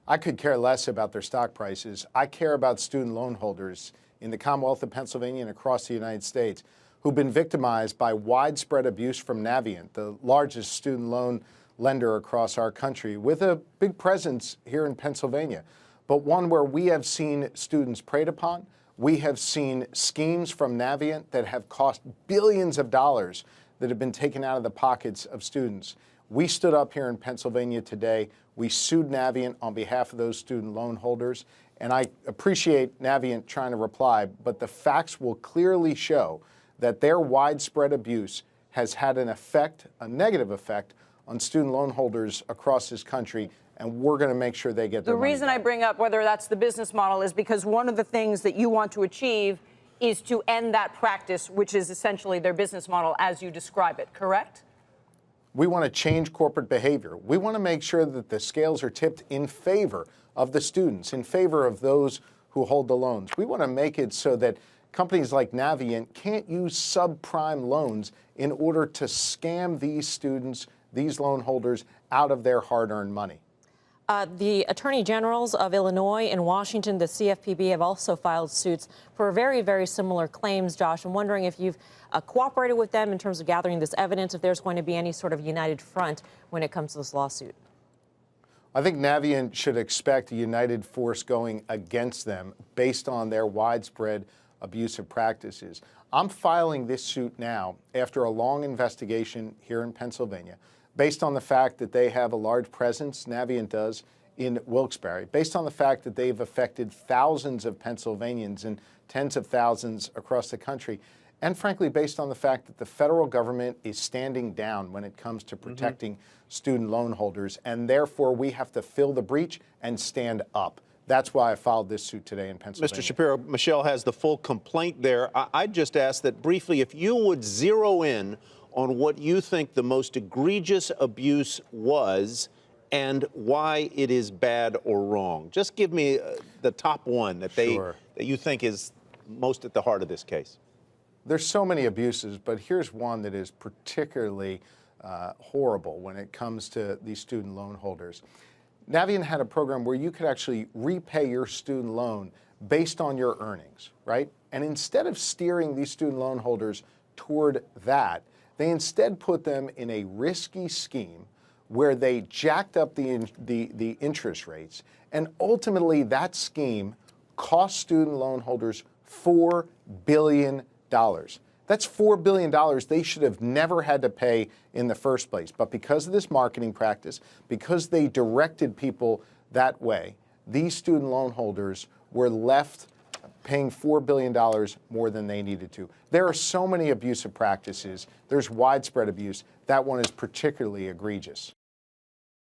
I could care less about their stock prices. I care about student loan holders in the Commonwealth of Pennsylvania and across the United States who've been victimized by widespread abuse from Navient, the largest student loan lender across our country, with a big presence here in Pennsylvania, but one where we have seen students preyed upon. We have seen schemes from Navient that have cost billions of dollars that have been taken out of the pockets of students. We stood up here in Pennsylvania today. We sued Navient on behalf of those student loan holders. And I appreciate Navient trying to reply, but the facts will clearly show that their widespread abuse has had an effect, a negative effect, on student loan holders across this country, and we're going to make sure they get their money back. The reason I bring up whether that's the business model is because one of the things that you want to achieve is to end that practice, which is essentially their business model as you describe it, correct? We want to change corporate behavior. We want to make sure that the scales are tipped in favor of the students, in favor of those who hold the loans. We want to make it so that companies like Navient can't use subprime loans in order to scam these students, these loan holders, out of their hard-earned money. The Attorney Generals of Illinois and Washington, the CFPB, have also filed suits for very, very similar claims, Josh. I'm wondering if you've cooperated with them in terms of gathering this evidence, if there's going to be any sort of united front when it comes to this lawsuit. I think Navient should expect a united force going against them based on their widespread abusive practices. I'm filing this suit now after a long investigation here in Pennsylvania, based on the fact that they have a large presence, Navient does, in Wilkes-Barre, based on the fact that they've affected thousands of Pennsylvanians and tens of thousands across the country, and frankly, based on the fact that the federal government is standing down when it comes to protecting student loan holders, and therefore we have to fill the breach and stand up. That's why I filed this suit today in Pennsylvania. Mr. Shapiro, Michelle has the full complaint there. I'd just ask that briefly, if you would zero in on what you think the most egregious abuse was and why it is bad or wrong. Just give me the top one that that you think is most at the heart of this case. There's so many abuses, but here's one that is particularly horrible when it comes to these student loan holders. Navient had a program where you could actually repay your student loan based on your earnings, right? And instead of steering these student loan holders toward that, they instead put them in a risky scheme where they jacked up the interest rates, and ultimately that scheme cost student loan holders $4 billion. That's $4 billion they should have never had to pay in the first place. But because of this marketing practice, because they directed people that way, these student loan holders were left paying $4 billion more than they needed to. There are so many abusive practices. There's widespread abuse. That one is particularly egregious.